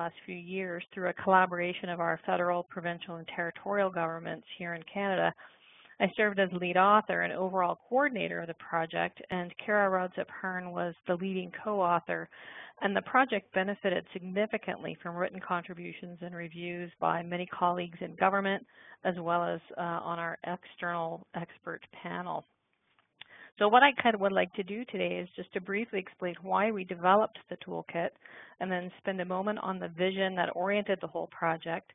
last few years through a collaboration of our federal, provincial, and territorial governments here in Canada. I served as lead author and overall coordinator of the project, and Kara Rodsip-Hearn was the leading co-author. And the project benefited significantly from written contributions and reviews by many colleagues in government, as well as on our external expert panel. So what I kind of would like to do today is just to briefly explain why we developed the toolkit, and then spend a moment on the vision that oriented the whole project.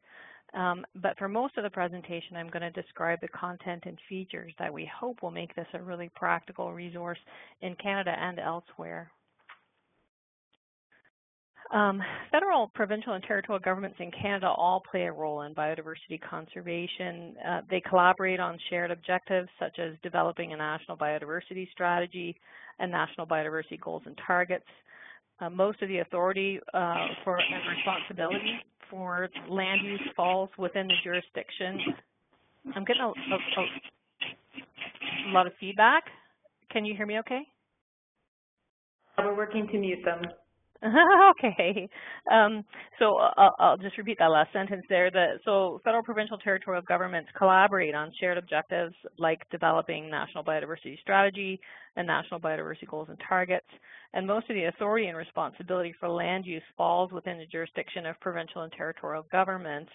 But for most of the presentation, I'm going to describe the content and features that we hope will make this a really practical resource in Canada and elsewhere. Federal, provincial, and territorial governments in Canada all play a role in biodiversity conservation. They collaborate on shared objectives such as developing a national biodiversity strategy and national biodiversity goals and targets. Most of the authority for and responsibility for land use falls within the jurisdiction. I'm getting a lot of feedback. Can you hear me okay? We're working to mute them. Okay. So I'll just repeat that last sentence there. So federal, provincial, territorial governments collaborate on shared objectives like developing national biodiversity strategy and national biodiversity goals and targets. And most of the authority and responsibility for land use falls within the jurisdiction of provincial and territorial governments.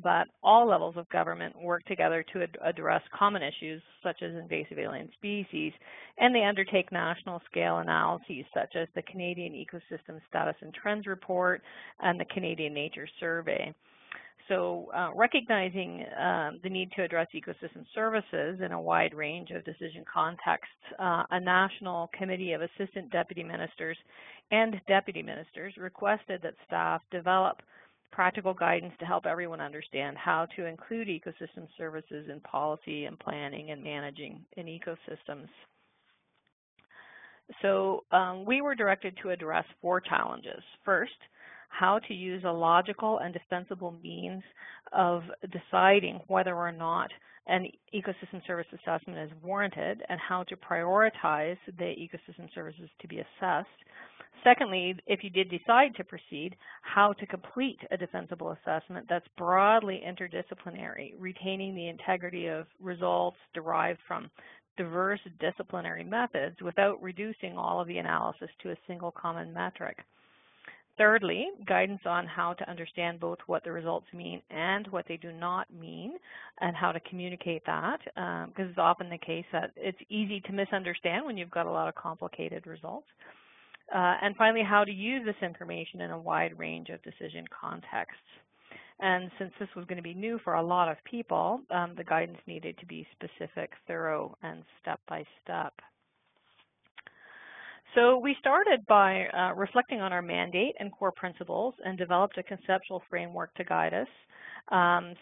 But all levels of government work together to address common issues such as invasive alien species, and they undertake national scale analyses such as the Canadian Ecosystem Status and Trends Report and the Canadian Nature Survey. So recognizing the need to address ecosystem services in a wide range of decision contexts, a national committee of assistant deputy ministers and deputy ministers requested that staff develop practical guidance to help everyone understand how to include ecosystem services in policy and planning and managing in ecosystems. So we were directed to address 4 challenges. First, how to use a logical and defensible means of deciding whether or not an ecosystem service assessment is warranted, and how to prioritize the ecosystem services to be assessed. Secondly, if you did decide to proceed, how to complete a defensible assessment that's broadly interdisciplinary, retaining the integrity of results derived from diverse disciplinary methods without reducing all of the analysis to a single common metric. Thirdly, guidance on how to understand both what the results mean and what they do not mean, and how to communicate that, because it's often the case that it's easy to misunderstand when you've got a lot of complicated results. And finally, how to use this information in a wide range of decision contexts. And since this was going to be new for a lot of people, the guidance needed to be specific, thorough, and step-by-step. So we started by reflecting on our mandate and core principles and developed a conceptual framework to guide us.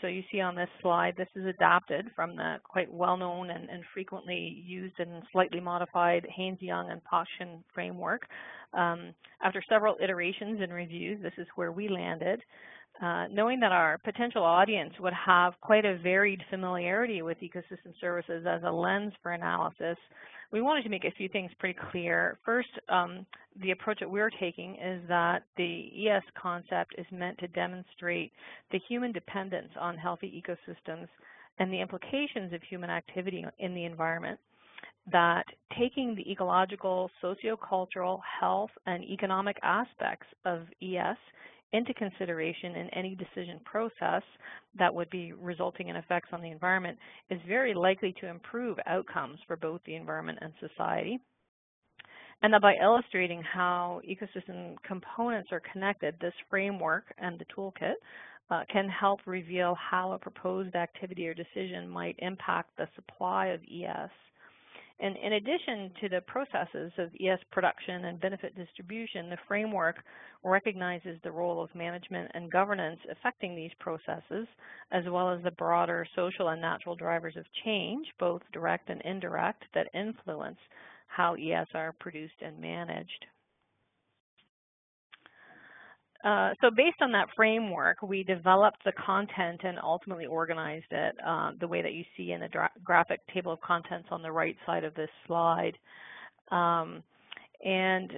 So you see on this slide, this is adapted from the quite well-known and frequently used and slightly modified Haynes-Young and Potshin framework. After several iterations and reviews, this is where we landed. Knowing that our potential audience would have quite a varied familiarity with ecosystem services as a lens for analysis, we wanted to make a few things pretty clear. First, the approach that we're taking is that the ES concept is meant to demonstrate the human dependence on healthy ecosystems and the implications of human activity in the environment. That taking the ecological, sociocultural, health, and economic aspects of ES into consideration in any decision process that would be resulting in effects on the environment is very likely to improve outcomes for both the environment and society. And that by illustrating how ecosystem components are connected, this framework and the toolkit can help reveal how a proposed activity or decision might impact the supply of ES. And in addition to the processes of ES production and benefit distribution, the framework recognizes the role of management and governance affecting these processes, as well as the broader social and natural drivers of change, both direct and indirect, that influence how ES are produced and managed. So based on that framework, we developed the content and ultimately organized it the way that you see in the graphic table of contents on the right side of this slide. And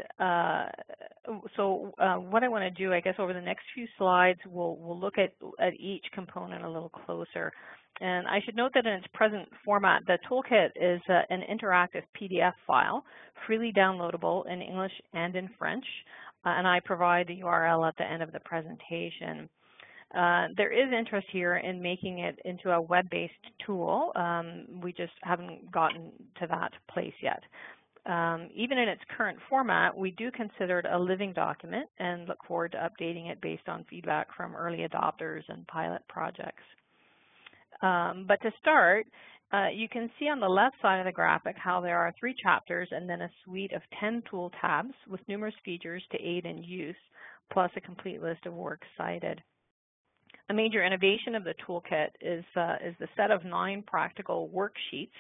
what I want to do, I guess, over the next few slides, we'll look at each component a little closer. And I should note that in its present format, the toolkit is an interactive PDF file, freely downloadable in English and in French. And I provide the URL at the end of the presentation. There is interest here in making it into a web-based tool. We just haven't gotten to that place yet. Even in its current format, we do consider it a living document and look forward to updating it based on feedback from early adopters and pilot projects. But to start, you can see on the left side of the graphic how there are 3 chapters and then a suite of 10 tool tabs with numerous features to aid in use, plus a complete list of works cited. A major innovation of the toolkit is the set of 9 practical worksheets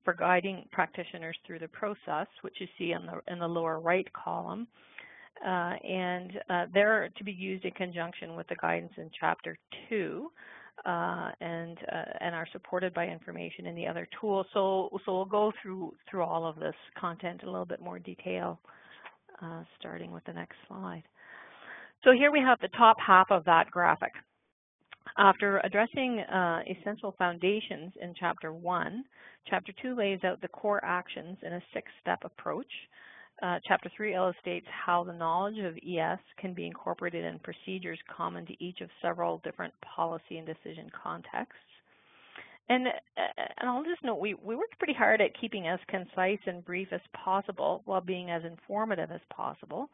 for guiding practitioners through the process, which you see in the lower right column. They're to be used in conjunction with the guidance in Chapter 2 and are supported by information in the other tools. So we'll go through all of this content in a little bit more detail, starting with the next slide. So here we have the top half of that graphic. After addressing essential foundations in Chapter 1, Chapter 2 lays out the core actions in a 6-step approach. Chapter 3 illustrates how the knowledge of ES can be incorporated in procedures common to each of several different policy and decision contexts. And I'll just note, we worked pretty hard at keeping as concise and brief as possible while being as informative as possible.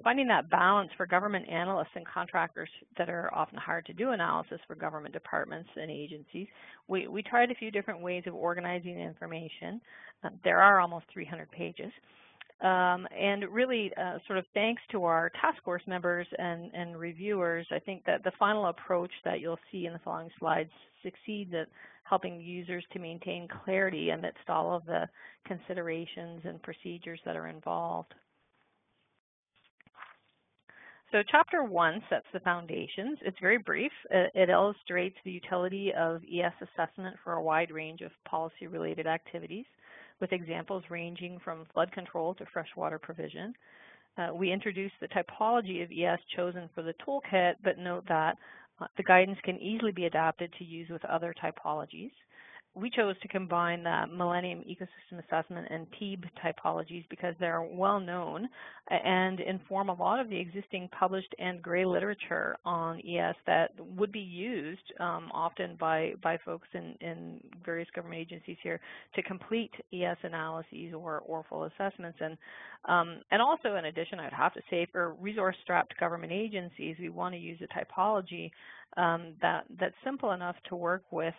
Finding that balance for government analysts and contractors that are often hard to do analysis for government departments and agencies, we tried a few different ways of organizing the information. There are almost 300 pages. And really, sort of thanks to our task force members and reviewers, I think that the final approach that you'll see in the following slides succeeds at helping users to maintain clarity amidst all of the considerations and procedures that are involved. So Chapter 1 sets the foundations. It's very brief. It illustrates the utility of ES assessment for a wide range of policy-related activities, with examples ranging from flood control to freshwater provision. We introduce the typology of ES chosen for the toolkit, but note that the guidance can easily be adapted to use with other typologies. We chose to combine the Millennium Ecosystem Assessment and TEEB typologies because they're well known and inform a lot of the existing published and gray literature on ES that would be used often by folks in various government agencies here to complete ES analyses or full assessments. And also, in addition, I'd have to say, for resource-strapped government agencies, we want to use a typology that's simple enough to work with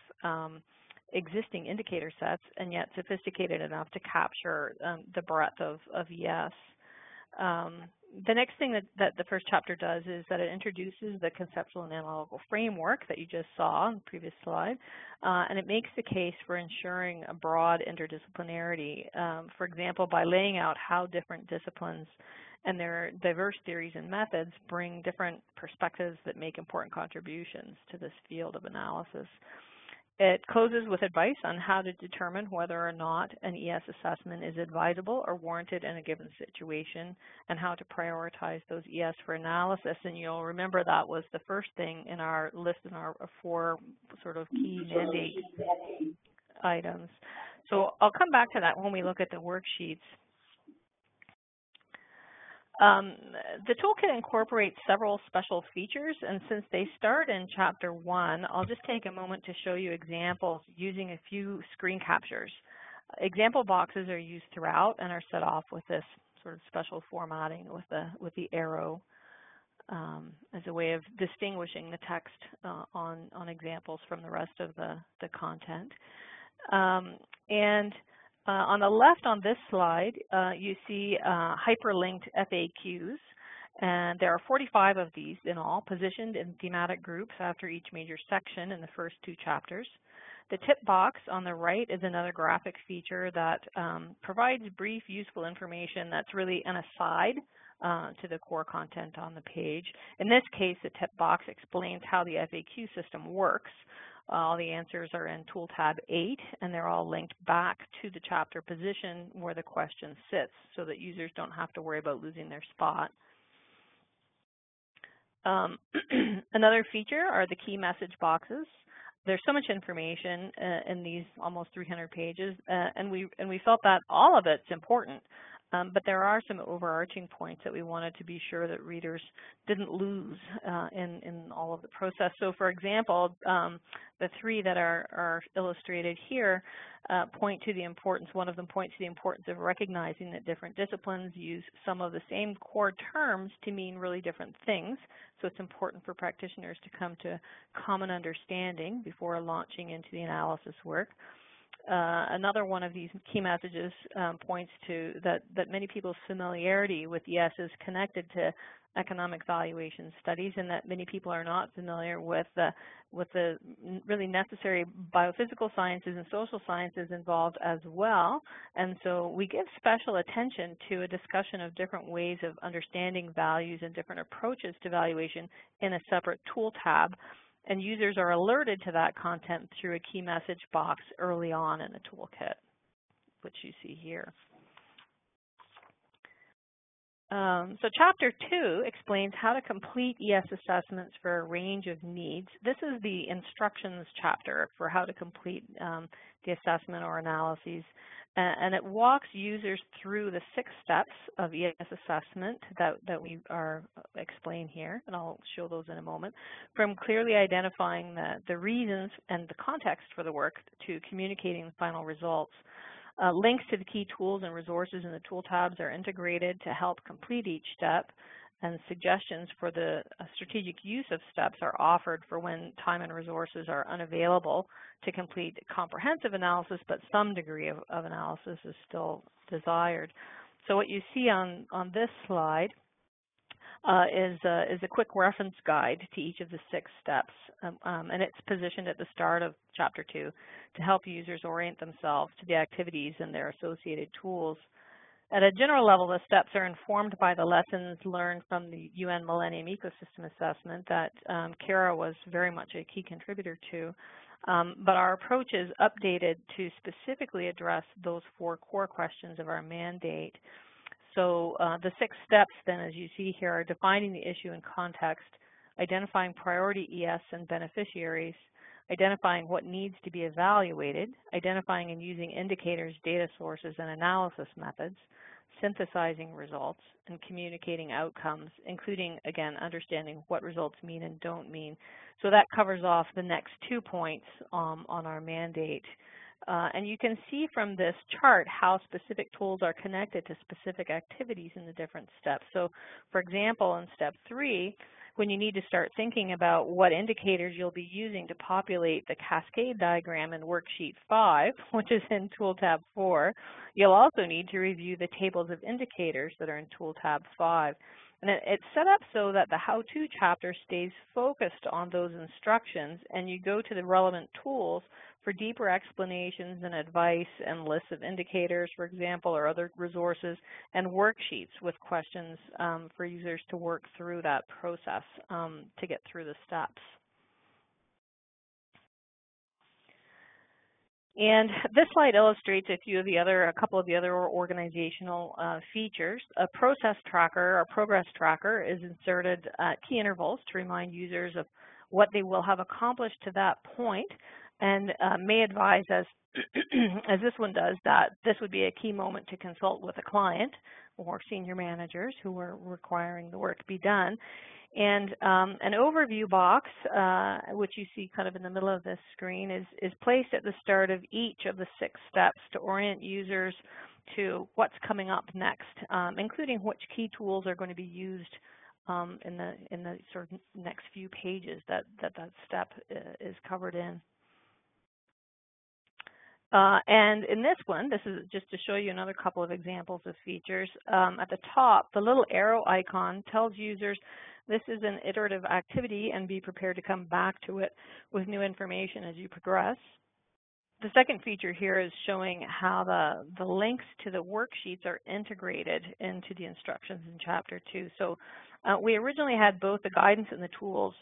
existing indicator sets and yet sophisticated enough to capture the breadth of ES. The next thing that the first chapter does is that it introduces the conceptual and analytical framework that you just saw in the previous slide, and it makes the case for ensuring a broad interdisciplinarity, for example, by laying out how different disciplines and their diverse theories and methods bring different perspectives that make important contributions to this field of analysis. It closes with advice on how to determine whether or not an ES assessment is advisable or warranted in a given situation, and how to prioritize those ES for analysis. And you'll remember that was the first thing in our list in our 4 sort of key mandate items. So I'll come back to that when we look at the worksheets. The toolkit incorporates several special features, and since they start in Chapter 1, I'll just take a moment to show you examples using a few screen captures. Example boxes are used throughout and are set off with this sort of special formatting with the arrow as a way of distinguishing the text on examples from the rest of the content. On the left on this slide, you see hyperlinked FAQs, and there are 45 of these in all, positioned in thematic groups after each major section in the first 2 chapters. The tip box on the right is another graphic feature that provides brief, useful information that's really an aside to the core content on the page. In this case, the tip box explains how the FAQ system works. All the answers are in Tool Tab 8, and they're all linked back to the chapter position where the question sits so that users don't have to worry about losing their spot. Another feature are the key message boxes. There's so much information in these almost 300 pages, and we felt that all of it's important. But there are some overarching points that we wanted to be sure that readers didn't lose in all of the process. So, for example, the three that are illustrated here point to the importance. One of them points to the importance of recognizing that different disciplines use some of the same core terms to mean really different things. So it's important for practitioners to come to common understanding before launching into the analysis work. Another one of these key messages points to that many people's familiarity with ES is connected to economic valuation studies, and that many people are not familiar with the really necessary biophysical sciences and social sciences involved as well. And so we give special attention to a discussion of different ways of understanding values and different approaches to valuation in a separate tool tab. And users are alerted to that content through a key message box early on in the toolkit, which you see here. So Chapter 2 explains how to complete ES assessments for a range of needs. This is the instructions chapter for how to complete the assessment or analyses. And it walks users through the 6 steps of ES assessment that we are explain here, and I'll show those in a moment, from clearly identifying the reasons and the context for the work to communicating the final results. Links to the key tools and resources in the tool tabs are integrated to help complete each step, and suggestions for the strategic use of steps are offered for when time and resources are unavailable to complete comprehensive analysis, but some degree of analysis is still desired. So what you see on this slide is a quick reference guide to each of the 6 steps, and it's positioned at the start of Chapter 2 to help users orient themselves to the activities and their associated tools. At a general level, the steps are informed by the lessons learned from the UN Millennium Ecosystem Assessment that Kara was very much a key contributor to, but our approach is updated to specifically address those 4 core questions of our mandate. So the 6 steps then, as you see here, are defining the issue and context, identifying priority ES and beneficiaries, identifying what needs to be evaluated, identifying and using indicators, data sources, and analysis methods, synthesizing results, and communicating outcomes, including, again, understanding what results mean and don't mean. So that covers off the next 2 points on our mandate. And you can see from this chart how specific tools are connected to specific activities in the different steps. So, for example, in step 3, when you need to start thinking about what indicators you'll be using to populate the cascade diagram in Worksheet 5, which is in Tool Tab 4, you'll also need to review the tables of indicators that are in Tool Tab 5. And it's set up so that the how-to chapter stays focused on those instructions, and you go to the relevant tools for deeper explanations and advice and lists of indicators, for example, or other resources, and worksheets with questions for users to work through that process to get through the steps. And this slide illustrates a couple of the other organizational features. A process tracker or progress tracker is inserted at key intervals to remind users of what they will have accomplished to that point, and may advise, as this one does, that this would be a key moment to consult with a client or senior managers who are requiring the work be done. And an overview box, which you see kind of in the middle of this screen, is placed at the start of each of the 6 steps to orient users to what's coming up next, including which key tools are going to be used in the sort of next few pages that step is covered in. And in this one, this is just to show you another couple of examples of features. At the top, the little arrow icon tells users this is an iterative activity and be prepared to come back to it with new information as you progress. The second feature here is showing how the links to the worksheets are integrated into the instructions in Chapter 2. So We originally had both the guidance and the tools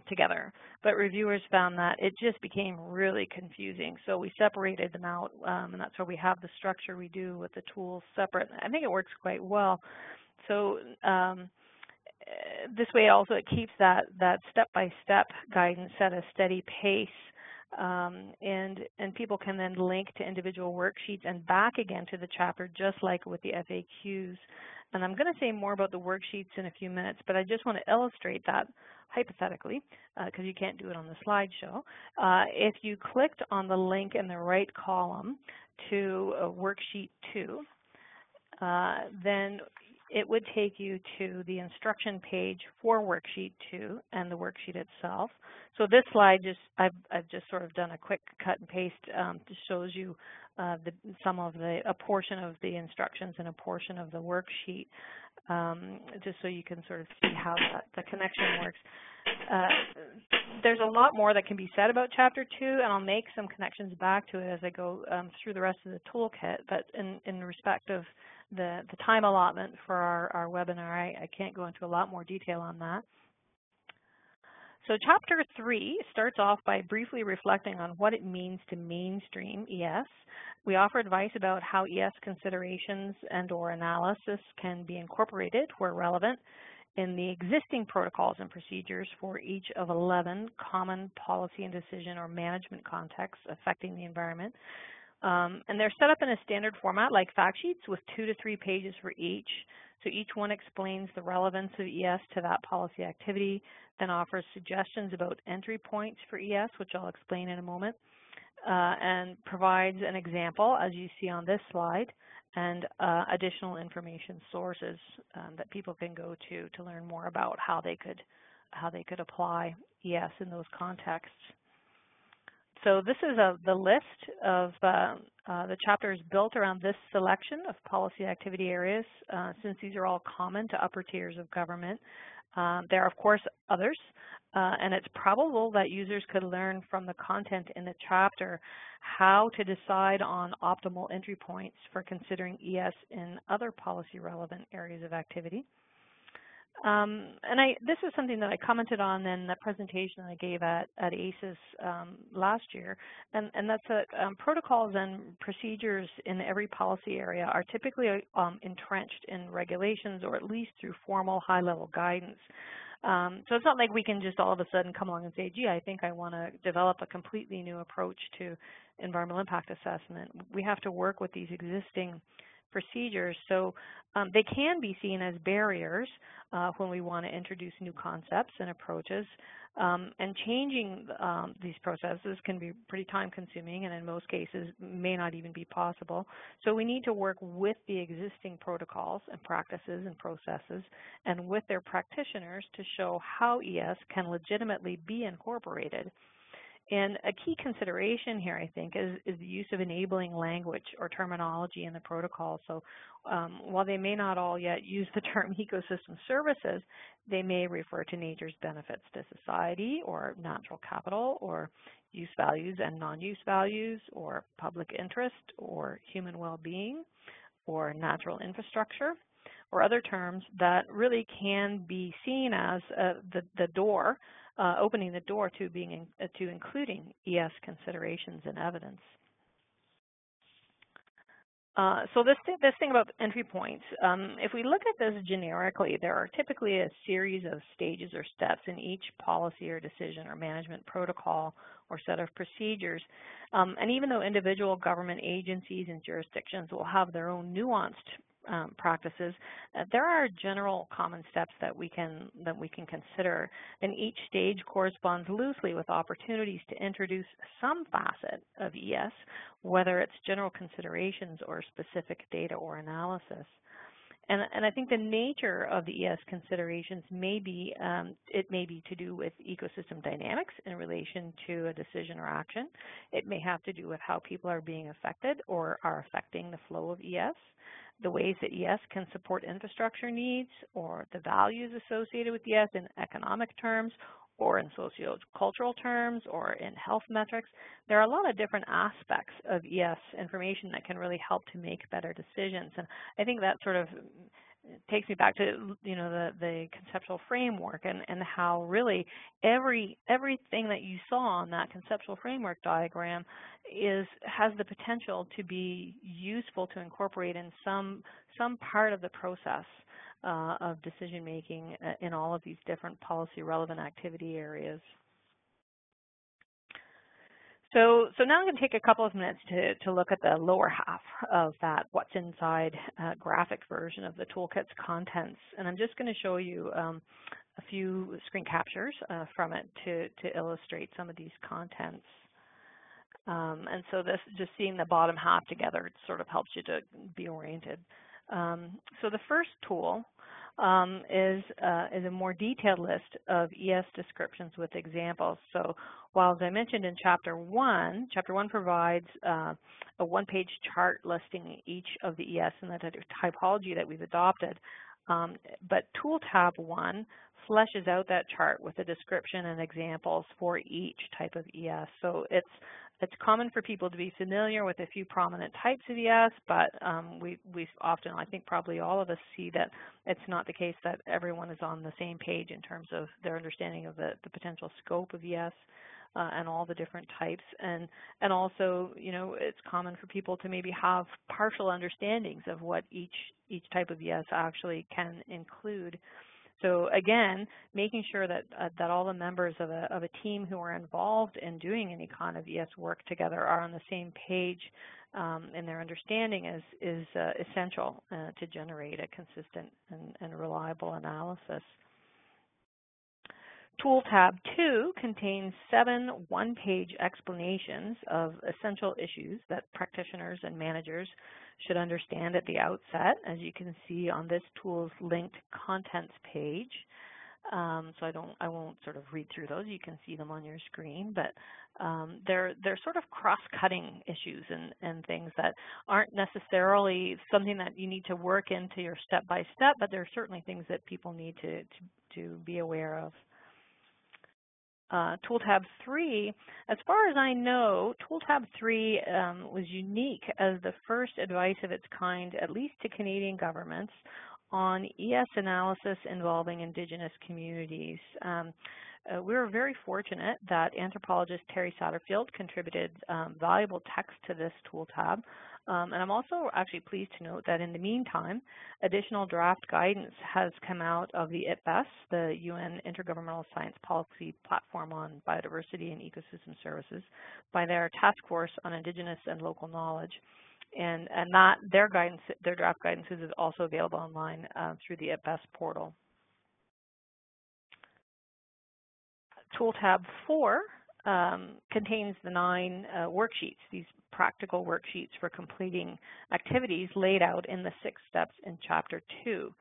together, but reviewers found that it just became really confusing. So we separated them out, and that's why we have the structure we do with the tools separate. I think it works quite well. So this way also it keeps that step-by-step guidance at a steady pace, and people can then link to individual worksheets and back again to the chapter, just like with the FAQs. And I'm going to say more about the worksheets in a few minutes, but I just want to illustrate that hypothetically, because you can't do it on the slideshow. If you clicked on the link in the right column to Worksheet 2, then it would take you to the instruction page for Worksheet 2 and the worksheet itself. So this slide, I've just sort of done a quick cut and paste to shows you a portion of the instructions and a portion of the worksheet, just so you can sort of see how the connection works. There's a lot more that can be said about Chapter 2, and I'll make some connections back to it as I go through the rest of the toolkit, but in respect of the time allotment for our webinar, I can't go into a lot more detail on that. So Chapter 3 starts off by briefly reflecting on what it means to mainstream ES. We offer advice about how ES considerations and/or analysis can be incorporated where relevant in the existing protocols and procedures for each of 11 common policy and decision or management contexts affecting the environment. And they're set up in a standard format like fact sheets with 2 to 3 pages for each. So each one explains the relevance of ES to that policy activity, then offers suggestions about entry points for ES, which I'll explain in a moment, and provides an example, as you see on this slide, and additional information sources that people can go to learn more about how they could apply ES in those contexts. So this is the list of the chapters built around this selection of policy activity areas, since these are all common to upper tiers of government. There are, of course, others, and it's probable that users could learn from the content in the chapter how to decide on optimal entry points for considering ES in other policy-relevant areas of activity. This is something that I commented on in the presentation I gave at ACES last year, and that's that protocols and procedures in every policy area are typically entrenched in regulations or at least through formal high-level guidance. So it's not like we can just all of a sudden come along and say, gee, I think I want to develop a completely new approach to environmental impact assessment. We have to work with these existing procedures, so they can be seen as barriers when we want to introduce new concepts and approaches, and changing these processes can be pretty time consuming and in most cases may not even be possible. So we need to work with the existing protocols and practices and processes and with their practitioners to show how ES can legitimately be incorporated. And a key consideration here, I think, is the use of enabling language or terminology in the protocol. So while they may not all yet use the term ecosystem services, they may refer to nature's benefits to society or natural capital or use values and non-use values or public interest or human well-being or natural infrastructure or other terms that really can be seen as the door, opening the door to including ES considerations and evidence. So this thing about entry points, if we look at this generically, there are typically a series of stages or steps in each policy or decision or management protocol or set of procedures. And even though individual government agencies and jurisdictions will have their own nuanced practices, there are general common steps that we can consider, and each stage corresponds loosely with opportunities to introduce some facet of ES, whether it's general considerations or specific data or analysis. And I think the nature of the ES considerations may be, it may be to do with ecosystem dynamics in relation to a decision or action. It may have to do with how people are being affected or are affecting the flow of ES, the ways that ES can support infrastructure needs, or the values associated with ES in economic terms, or in socio-cultural terms, or in health metrics. There are a lot of different aspects of ES information that can really help to make better decisions. And I think that sort of it takes me back to, you know, the conceptual framework and how really everything that you saw on that conceptual framework diagram has the potential to be useful to incorporate in some part of the process of decision making in all of these different policy relevant activity areas. So now I'm going to take a couple of minutes to look at the lower half of that what's inside graphic version of the toolkit's contents. And I'm just going to show you a few screen captures from it to illustrate some of these contents. And so this, just seeing the bottom half together, it sort of helps you to be oriented. So the first tool is a more detailed list of ES descriptions with examples. So while, as I mentioned in Chapter 1 provides a one-page chart listing each of the ES and the typology that we've adopted, but Tool Tab 1 fleshes out that chart with a description and examples for each type of ES. So it's common for people to be familiar with a few prominent types of ES, but we often, I think probably all of us, see that it's not the case that everyone is on the same page in terms of their understanding of the potential scope of ES and all the different types. And also, you know, it's common for people to maybe have partial understandings of what each type of ES actually can include. So again, making sure that all the members of a team who are involved in doing any kind of ES work together are on the same page in their understanding is essential to generate a consistent and reliable analysis. Tool Tab 2 contains 7 one-page explanations of essential issues that practitioners and managers should understand at the outset, as you can see on this tool's linked contents page. So I won't sort of read through those. You can see them on your screen, but they're sort of cross-cutting issues and things that aren't necessarily something that you need to work into your step-by-step, but they're certainly things that people need to be aware of. Tool Tab 3, as far as I know, Tool Tab 3 was unique as the first advice of its kind, at least to Canadian governments, on ES analysis involving Indigenous communities. We were very fortunate that anthropologist Terry Satterfield contributed valuable text to this tool tab. And I'm also actually pleased to note that in the meantime, additional draft guidance has come out of the IPBES, the UN Intergovernmental Science Policy Platform on Biodiversity and Ecosystem Services, by their Task Force on Indigenous and Local Knowledge. And that their draft guidance is also available online through the IPBES portal. Tool Tab 4 contains the 9 worksheets, these practical worksheets for completing activities laid out in the 6 steps in Chapter 2.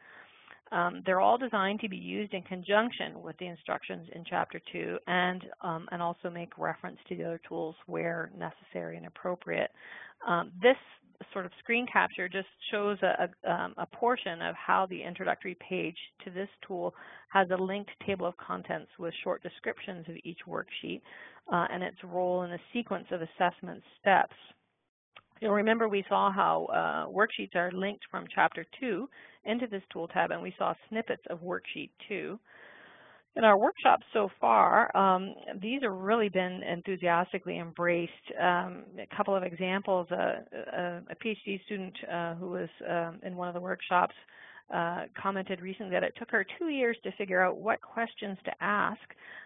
They're all designed to be used in conjunction with the instructions in Chapter 2 and also make reference to the other tools where necessary and appropriate. This sort of screen capture just shows a portion of how the introductory page to this tool has a linked table of contents with short descriptions of each worksheet and its role in the sequence of assessment steps. You'll remember we saw how worksheets are linked from Chapter 2 into this tool tab, and we saw snippets of Worksheet 2. In our workshops so far, these have really been enthusiastically embraced. A couple of examples, a PhD student who was in one of the workshops commented recently that it took her 2 years to figure out what questions to ask,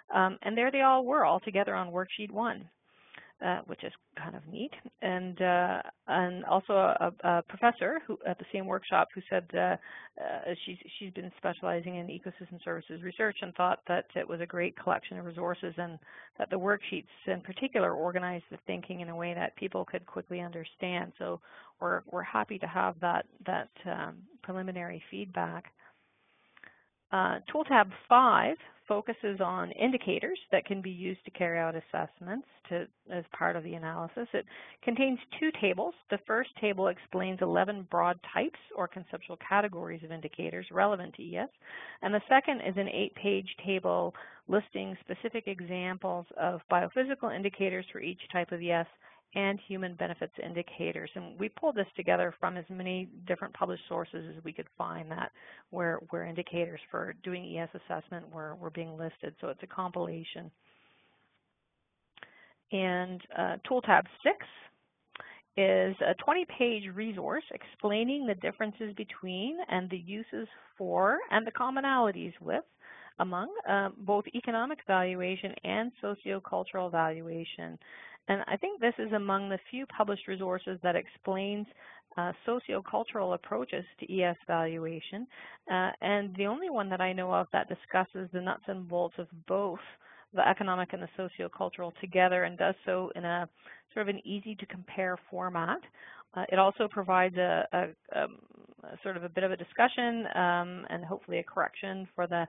and there they all were, all together on Worksheet 1. Which is kind of neat, and also a professor who at the same workshop who said she's been specializing in ecosystem services research and thought that it was a great collection of resources and that the worksheets in particular organized the thinking in a way that people could quickly understand. So we're happy to have that preliminary feedback. Tool Tab 5 focuses on indicators that can be used to carry out assessments as part of the analysis. It contains 2 tables. The first table explains 11 broad types or conceptual categories of indicators relevant to ES, and the second is an 8-page table listing specific examples of biophysical indicators for each type of ES and human benefits indicators. And we pulled this together from as many different published sources as we could find that where indicators for doing ES assessment were being listed. So it's a compilation. And Tool Tab 6 is a 20-page resource explaining the differences between and the uses for and the commonalities with among both economic valuation and sociocultural valuation. And I think this is among the few published resources that explains sociocultural approaches to ES valuation, and the only one that I know of that discusses the nuts and bolts of both the economic and the sociocultural together, and does so in a sort of an easy to compare format. It also provides a sort of a bit of a discussion and hopefully a correction for the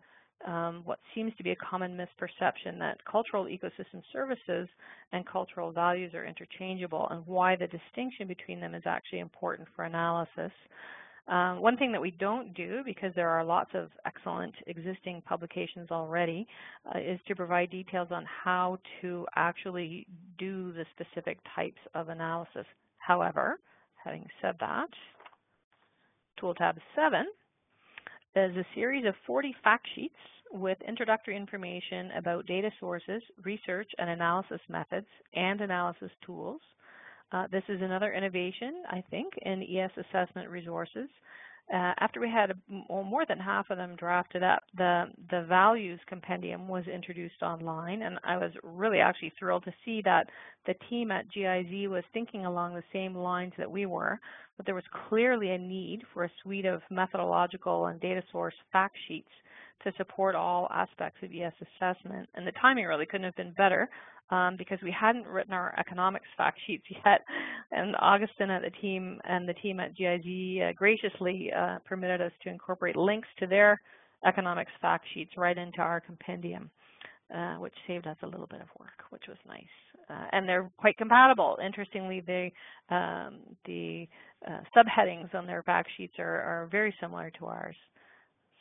what seems to be a common misperception that cultural ecosystem services and cultural values are interchangeable, and why the distinction between them is actually important for analysis. One thing that we don't do, because there are lots of excellent existing publications already, is to provide details on how to actually do the specific types of analysis. However, having said that, Tool Tab 7 is a series of 40 fact sheets with introductory information about data sources, research and analysis methods, and analysis tools. This is another innovation, I think, in ES assessment resources. After we had more than half of them drafted up, the values compendium was introduced online, and I was really actually thrilled to see that the team at GIZ was thinking along the same lines that we were, but there was clearly a need for a suite of methodological and data source fact sheets to support all aspects of ES assessment. And the timing really couldn't have been better, because we hadn't written our economics fact sheets yet, and Augustin at the team at GIZ graciously permitted us to incorporate links to their economics fact sheets right into our compendium, which saved us a little bit of work, which was nice. And they're quite compatible. Interestingly, the subheadings on their fact sheets are very similar to ours.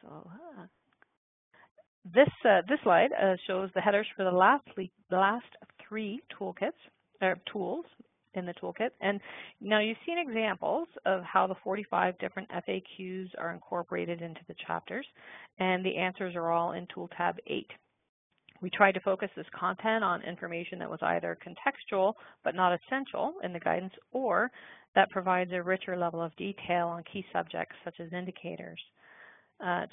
So. This slide shows the headers for the last three toolkits, or tools in the toolkit. And now you've seen examples of how the 45 different FAQs are incorporated into the chapters, and the answers are all in Tool Tab 8. We tried to focus this content on information that was either contextual but not essential in the guidance, or that provides a richer level of detail on key subjects such as indicators.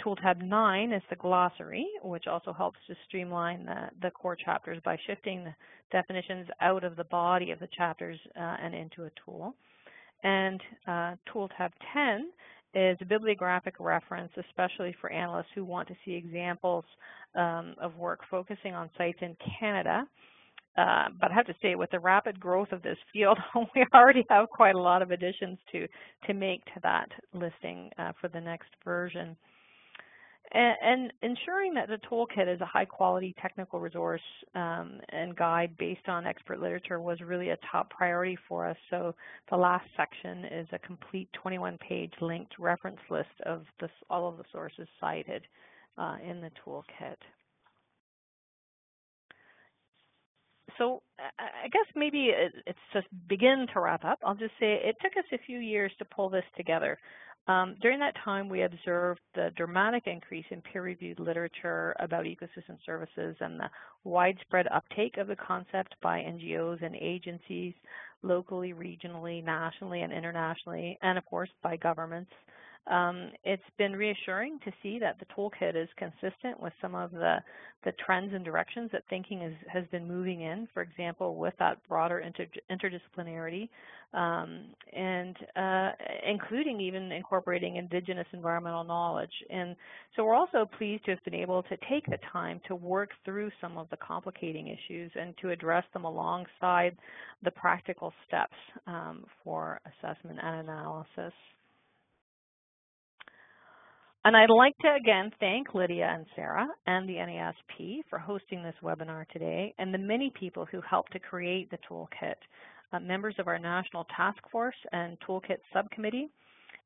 Tool Tab 9 is the glossary, which also helps to streamline the core chapters by shifting the definitions out of the body of the chapters and into a tool. And Tool Tab 10 is a bibliographic reference, especially for analysts who want to see examples of work focusing on sites in Canada. But I have to say, with the rapid growth of this field, we already have quite a lot of additions to make to that listing for the next version. And ensuring that the toolkit is a high-quality technical resource and guide based on expert literature was really a top priority for us. So the last section is a complete 21-page linked reference list of all of the sources cited in the toolkit. So I guess maybe it's just begin to wrap up. I'll just say it took us a few years to pull this together. During that time, we observed the dramatic increase in peer-reviewed literature about ecosystem services and the widespread uptake of the concept by NGOs and agencies, locally, regionally, nationally, and internationally, and of course by governments. It's been reassuring to see that the toolkit is consistent with some of the trends and directions that thinking has been moving in, for example, with that broader interdisciplinarity, and including even incorporating Indigenous environmental knowledge. And so we're also pleased to have been able to take the time to work through some of the complicating issues and to address them alongside the practical steps for assessment and analysis. And I'd like to again thank Lydia and Sarah and the NASP for hosting this webinar today, and the many people who helped to create the toolkit, members of our National Task Force and Toolkit Subcommittee,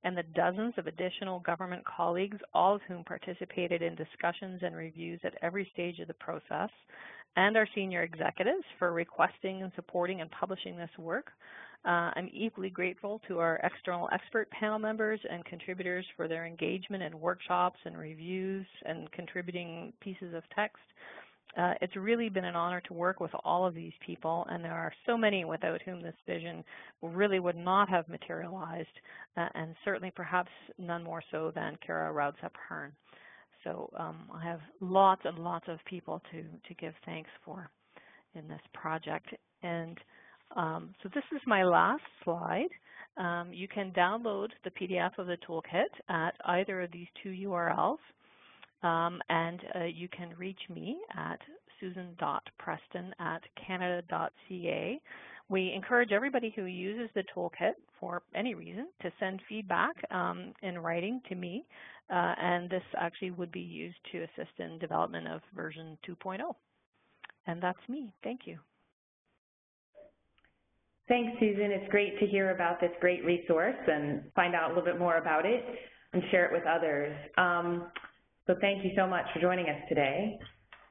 and the dozens of additional government colleagues, all of whom participated in discussions and reviews at every stage of the process, and our senior executives for requesting and supporting and publishing this work. I'm equally grateful to our external expert panel members and contributors for their engagement in workshops and reviews and contributing pieces of text. It's really been an honor to work with all of these people, and there are so many without whom this vision really would not have materialized, and certainly perhaps none more so than Kara Raudsep-Hearn. So I have lots and lots of people to give thanks for in this project. And so this is my last slide. You can download the PDF of the toolkit at either of these two URLs. And you can reach me at susan.preston@canada.ca. We encourage everybody who uses the toolkit for any reason to send feedback in writing to me, and this actually would be used to assist in development of version 2.0. And that's me. Thank you. Thanks, Susan. It's great to hear about this great resource and find out a little bit more about it and share it with others. So thank you so much for joining us today.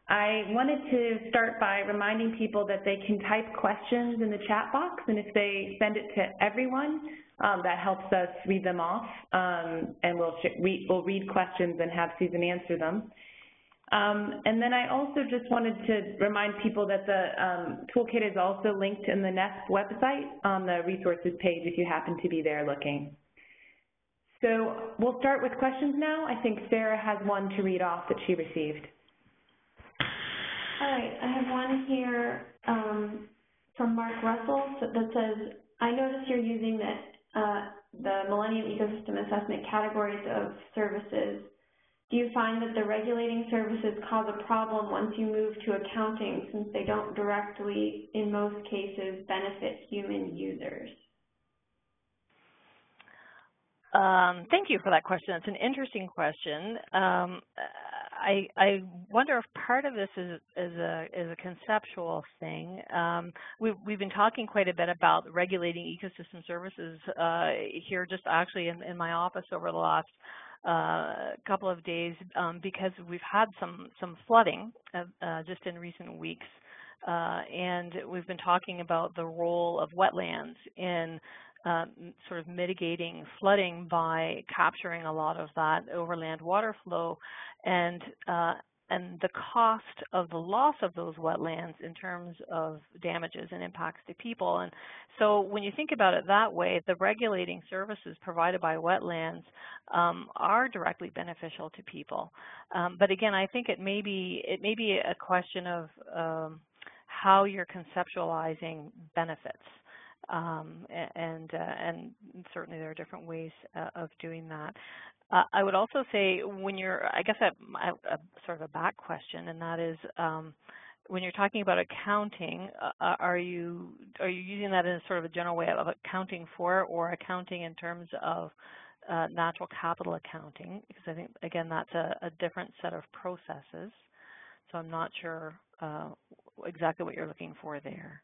I wanted to start by reminding people that they can type questions in the chat box, and if they send it to everyone, that helps us read them off, and we'll read questions and have Susan answer them. And then I also just wanted to remind people that the toolkit is also linked in the NESP website on the resources page if you happen to be there looking. So we'll start with questions now. I think Sarah has one to read off that she received. All right, I have one here from Mark Russell that says, I noticed you're using the Millennium Ecosystem Assessment categories of services. Do you find that the regulating services cause a problem once you move to accounting, since they don't directly, in most cases, benefit human users? Thank you for that question. It's an interesting question. I wonder if part of this is a conceptual thing. We've been talking quite a bit about regulating ecosystem services here, just actually in my office over the last couple of days, because we've had some flooding just in recent weeks. And we've been talking about the role of wetlands in sort of mitigating flooding by capturing a lot of that overland water flow, and the cost of the loss of those wetlands in terms of damages and impacts to people. And so when you think about it that way, the regulating services provided by wetlands are directly beneficial to people. But again, I think it may be a question of how you're conceptualizing benefits. And certainly there are different ways of doing that. I would also say when you're, I guess sort of a back question, and that is when you're talking about accounting, are you using that in sort of a general way of accounting for, or accounting in terms of natural capital accounting? Because I think, again, that's a different set of processes. So I'm not sure exactly what you're looking for there.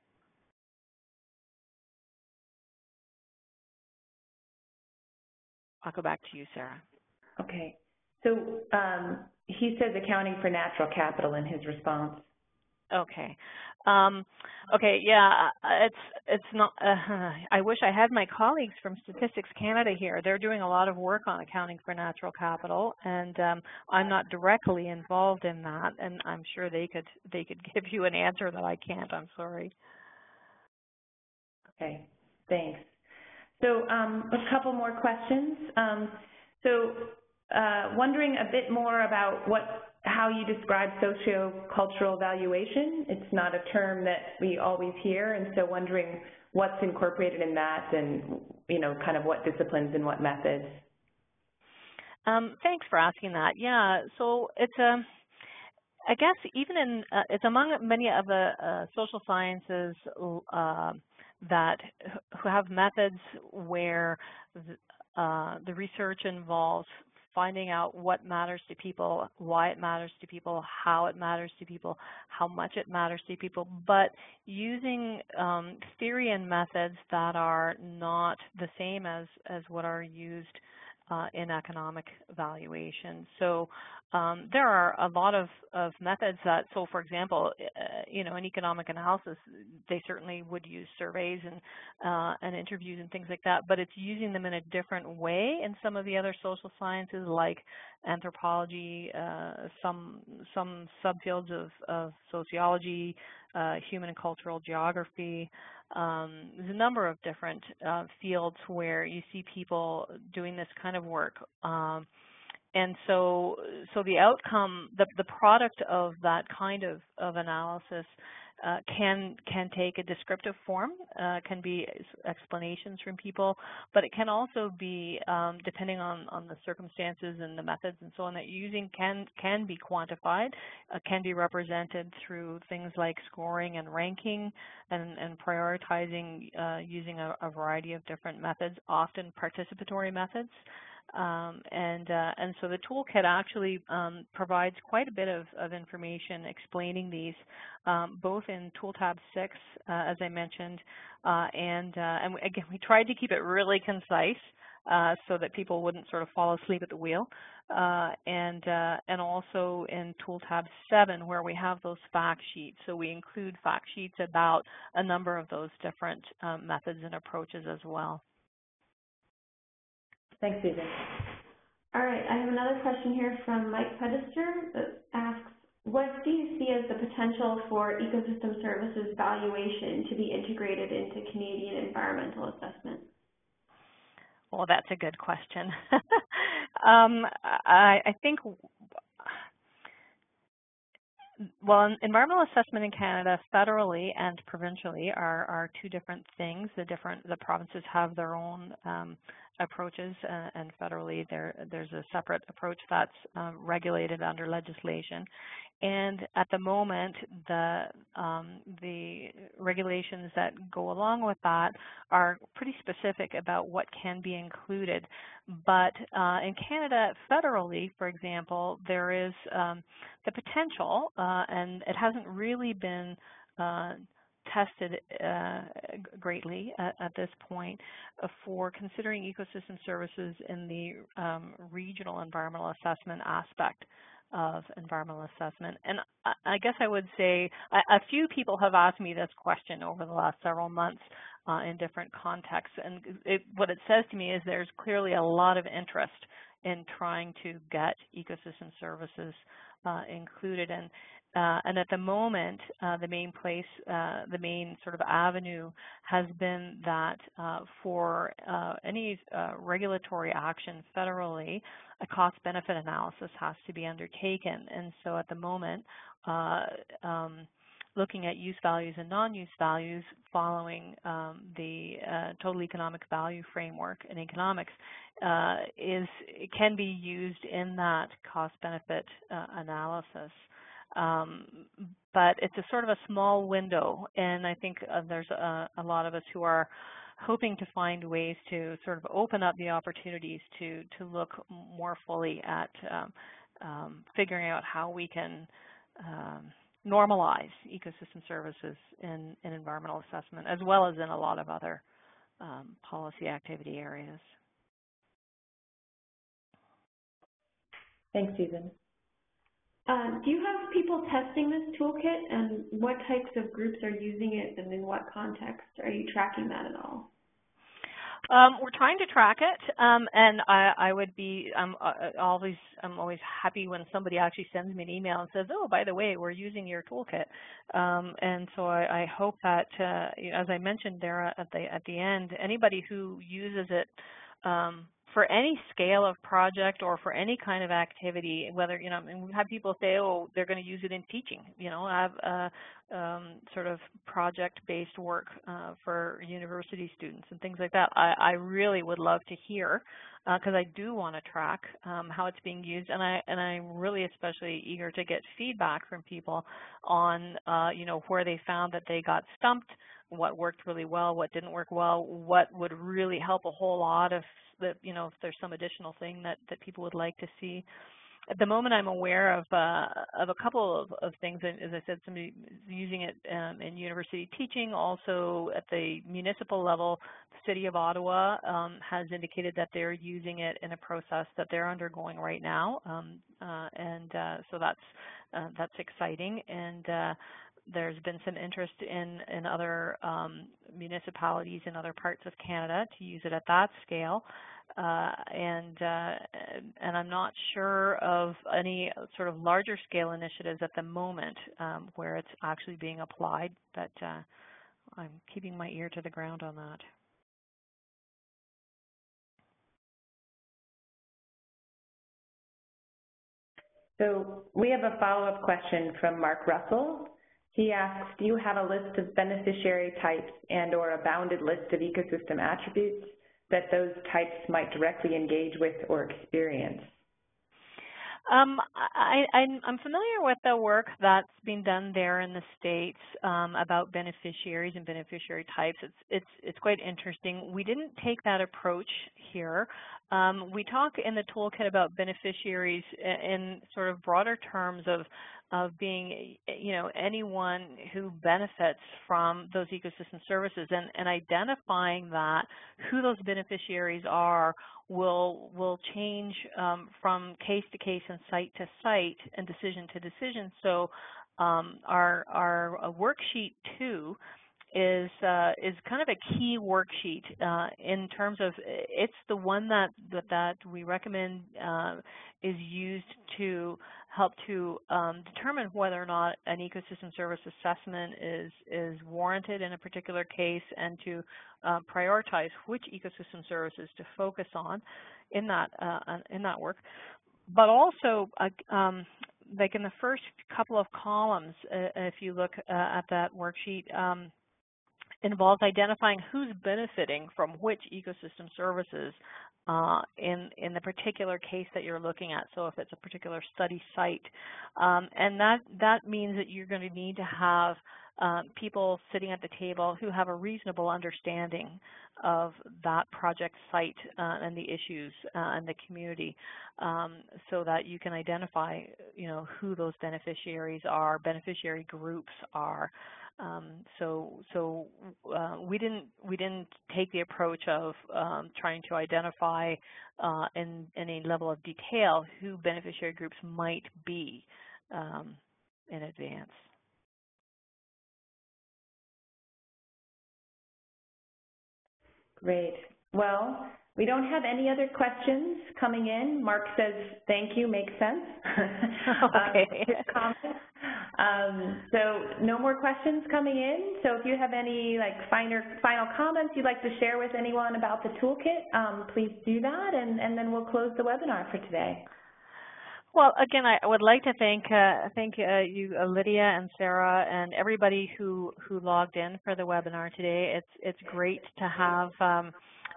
I'll go back to you, Sarah. Okay. So he says accounting for natural capital in his response. Okay. Okay. Yeah. It's not. I wish I had my colleagues from Statistics Canada here. They're doing a lot of work on accounting for natural capital, and I'm not directly involved in that. And I'm sure they could give you an answer that I can't. I'm sorry. Okay. Thanks. So a couple more questions. Wondering a bit more about how you describe socio-cultural valuation. It's not a term that we always hear, and so wondering what's incorporated in that, and kind of what disciplines and what methods. Thanks for asking that. Yeah, so it's I guess even in it's among many of the social sciences that who have methods where the research involves finding out what matters to people, why it matters to people, how it matters to people, how much it matters to people, but using theory and methods that are not the same as what are used in economic valuation. So there are a lot of methods that, so for example, you know, in economic analysis, they certainly would use surveys and interviews and things like that, but it's using them in a different way in some of the other social sciences like anthropology, some subfields of sociology, human and cultural geography. There's a number of different fields where you see people doing this kind of work. And so the outcome, the product of that kind of analysis can take a descriptive form, can be explanations from people, but it can also be, depending on the circumstances and the methods and so on that you're using, can be quantified, can be represented through things like scoring and ranking and prioritizing using a variety of different methods, often participatory methods. And so the toolkit actually provides quite a bit of information explaining these, both in Tool Tab 6, as I mentioned, and again, we tried to keep it really concise so that people wouldn't sort of fall asleep at the wheel, and also in Tool Tab 7, where we have those fact sheets. So we include fact sheets about a number of those different methods and approaches as well. Thanks, Susan. All right, I have another question here from Mike Pedester that asks, what do you see as the potential for ecosystem services valuation to be integrated into Canadian environmental assessment? Well, that's a good question. I think, well, environmental assessment in Canada, federally and provincially, are two different things. The provinces have their own approaches, and federally there's a separate approach that's regulated under legislation. And at the moment, the regulations that go along with that are pretty specific about what can be included. But in Canada, federally, for example, there is the potential, and it hasn't really been tested greatly at this point, for considering ecosystem services in the regional environmental assessment aspect of environmental assessment. And I guess I would say a few people have asked me this question over the last several months in different contexts, and what it says to me is there's clearly a lot of interest in trying to get ecosystem services included. And at the moment, the main sort of avenue has been that for any regulatory action federally, a cost-benefit analysis has to be undertaken. And so at the moment, looking at use values and non-use values following the total economic value framework in economics can be used in that cost-benefit analysis. But it's a sort of a small window, and I think there's a lot of us who are hoping to find ways to sort of open up the opportunities to look more fully at figuring out how we can normalize ecosystem services in environmental assessment, as well as in a lot of other policy activity areas. Thanks, Susan. Do you have people testing this toolkit, and what types of groups are using it, and in what context? Are you tracking that at all? We're trying to track it, and I'm always happy when somebody actually sends me an email and says, "Oh, by the way, we're using your toolkit." And so I hope that, as I mentioned there at the end, anybody who uses it for any scale of project or for any kind of activity, whether, and we have people say, oh, they're going to use it in teaching, have sort of project-based work for university students and things like that. I really would love to hear, because I do want to track how it's being used, and I'm really especially eager to get feedback from people on, where they found that they got stumped, what worked really well, what didn't work well, what would really help a whole lot, if there's some additional thing that people would like to see. at the moment, I'm aware of a couple of things. And as I said, somebody is using it in university teaching. Also, at the municipal level, the City of Ottawa has indicated that they're using it in a process that they're undergoing right now, so that's exciting. And there's been some interest in other municipalities in other parts of Canada to use it at that scale. And I'm not sure of any sort of larger scale initiatives at the moment where it's actually being applied, but I'm keeping my ear to the ground on that. So we have a follow-up question from Mark Russell. He asks, do you have a list of beneficiary types and or a bounded list of ecosystem attributes that those types might directly engage with or experience? I'm familiar with the work that's been done there in the States about beneficiaries and beneficiary types. It's quite interesting. We didn't take that approach here. We talk in the toolkit about beneficiaries in sort of broader terms of being, anyone who benefits from those ecosystem services, and identifying that who those beneficiaries are will change from case to case and site to site and decision to decision. So our worksheet 2 is kind of a key worksheet in terms of it's the one that we recommend is used to help to determine whether or not an ecosystem service assessment is warranted in a particular case, and to prioritize which ecosystem services to focus on in that work. But also, like in the first couple of columns, if you look at that worksheet, involves identifying who's benefiting from which ecosystem services in the particular case that you're looking at. So if it's a particular study site, and that means that you're going to need to have people sitting at the table who have a reasonable understanding of that project site and the issues and the community, so that you can identify, who those beneficiaries are, beneficiary groups are. So we didn't take the approach of trying to identify in any level of detail who beneficiary groups might be in advance. Great. Well, we don't have any other questions coming in. Mark says, thank you, makes sense. Okay. So no more questions coming in. So if you have any final comments you'd like to share with anyone about the toolkit, please do that, and then we'll close the webinar for today. Well, again, I would like to thank you, Lydia and Sarah, and everybody who logged in for the webinar today. It's great to have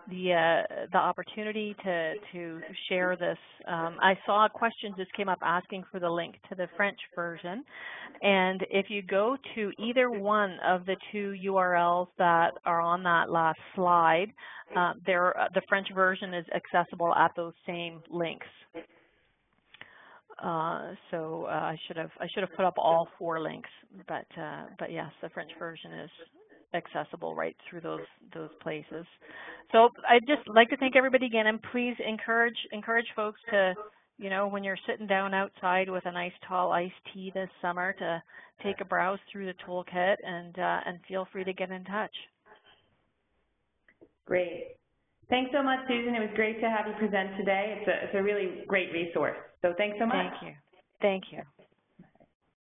the opportunity to share this. I saw questions just came up asking for the link to the French version, and if you go to either one of the two URLs that are on that last slide, the French version is accessible at those same links. So I should have put up all 4 links, but yes, the French version is accessible right through those places. So I'd just like to thank everybody again, and please encourage folks to, when you're sitting down outside with a nice tall iced tea this summer, to take a browse through the toolkit and feel free to get in touch. Great. Thanks so much, Susan. It was great to have you present today. It's a really great resource. So thanks so much. Thank you. Thank you.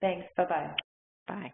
Thanks. Bye-bye. Bye.